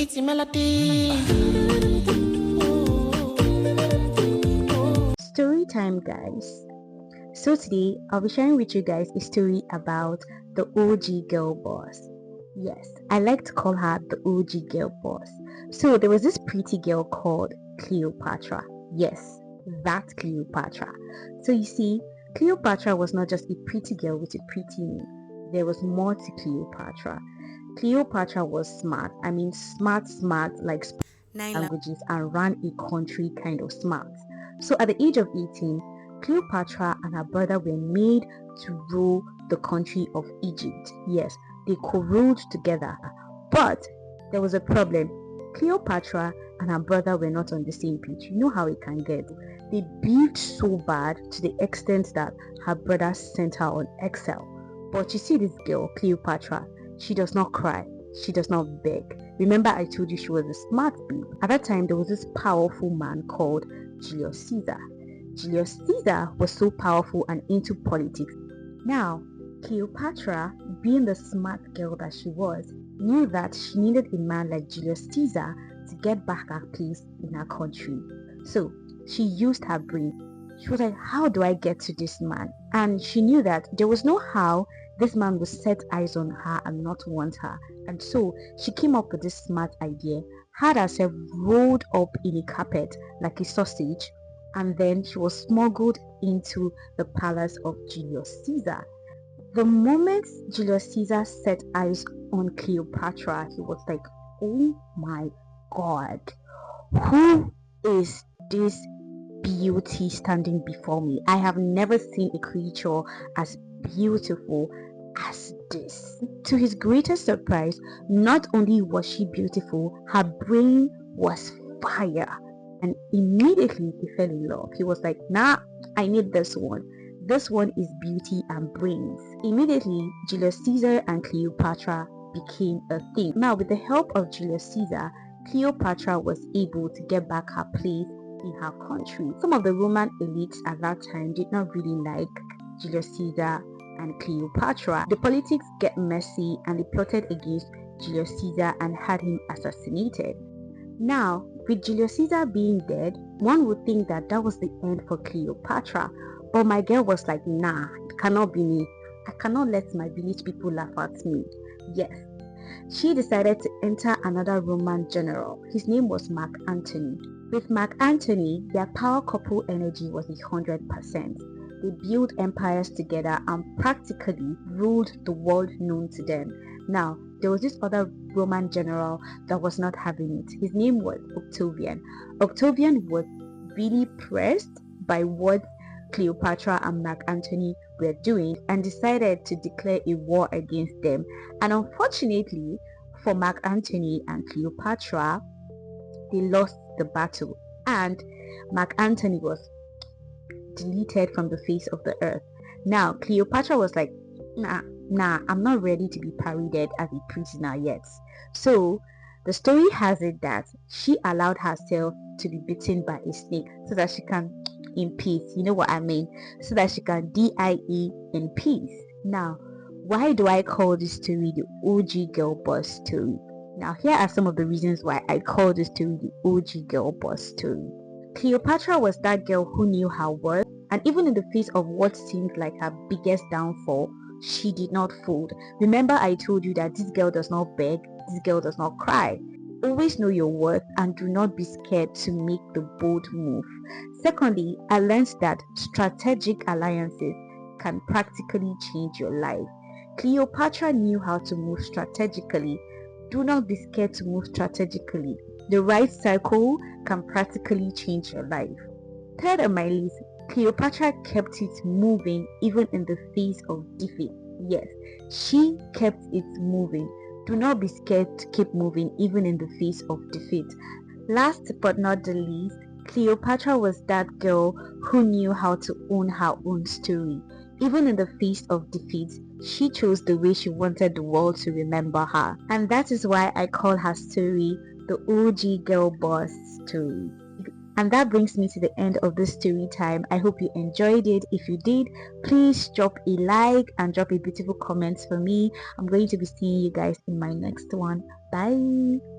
pretty melody. Story time, guys. So today I'll be sharing with you guys a story about the OG girl boss. Yes, I like to call her the OG girl boss. So there was this pretty girl called Cleopatra. Yes, that Cleopatra. So you see, Cleopatra was not just a pretty girl with a pretty name. There was more to Cleopatra. Cleopatra was smart. I mean, smart, like languages and ran a country kind of smart. So at the age of 18, Cleopatra and her brother were made to rule the country of Egypt. Yes, they co-ruled together. But there was a problem. Cleopatra and her brother were not on the same page. You know how it can get. They beefed so bad to the extent that her brother sent her on exile. But you see this girl, Cleopatra, she does not cry. She does not beg. Remember I told you she was a smart babe. At that time, there was this powerful man called Julius Caesar. Julius Caesar was so powerful and into politics. Now, Cleopatra, being the smart girl that she was, knew that she needed a man like Julius Caesar to get back her place in her country. So, she used her brain. She was like, how do I get to this man? And she knew that there was no how this man would set eyes on her and not want her. And so she came up with this smart idea, had herself rolled up in a carpet like a sausage, and then she was smuggled into the palace of Julius Caesar. The moment Julius Caesar set eyes on Cleopatra, he was like, oh my god, who is this beauty standing before me? I have never seen a creature as beautiful as this. To his greatest surprise, not only was she beautiful, her brain was fire. And immediately he fell in love. He was like, nah, I need this one. This one is beauty and brains. Immediately, Julius Caesar and Cleopatra became a thing. Now, with the help of Julius Caesar, Cleopatra was able to get back her place in her country. Some of the Roman elites at that time did not really like Julius Caesar and Cleopatra. The politics get messy and they plotted against Julius Caesar and had him assassinated. Now, with Julius Caesar being dead, one would think that that was the end for Cleopatra. But my girl was like, nah, it cannot be me. I cannot let my village people laugh at me. Yes. She decided to enter another Roman general. His name was Mark Antony. With Mark Antony, their power couple energy was 100%. They built empires together and practically ruled the world known to them. Now, there was this other Roman general that was not having it. His name was Octavian. Octavian was really pressed by what Cleopatra and Mark Antony were doing and decided to declare a war against them. And unfortunately for Mark Antony and Cleopatra, they lost the battle and Mark Antony was deleted from the face of the earth. Now, Cleopatra was like, nah, I'm not ready to be paraded as a prisoner yet. So, the story has it that she allowed herself to be bitten by a snake so that she can, in peace, you know what I mean, so that she can die in peace. Now, why do I call this story the OG girl boss story? Now, here are some of the reasons why I call this story the OG girl boss story. Cleopatra was that girl who knew her worth, and even in the face of what seemed like her biggest downfall, she did not fold. Remember I told you that this girl does not beg, this girl does not cry. Always know your worth and do not be scared to make the bold move. Secondly, I learned that strategic alliances can practically change your life. Cleopatra knew how to move strategically. Do not be scared to move strategically. The right circle can practically change your life. Third on my list, Cleopatra kept it moving even in the face of defeat. Yes, she kept it moving. Do not be scared to keep moving even in the face of defeat. Last but not the least, Cleopatra was that girl who knew how to own her own story. Even in the face of defeat, she chose the way she wanted the world to remember her. And that is why I call her story the OG girl boss story. And that brings me to the end of this story time. I hope you enjoyed it. If you did, please drop a like and drop a beautiful comment for me. I'm going to be seeing you guys in my next one. Bye.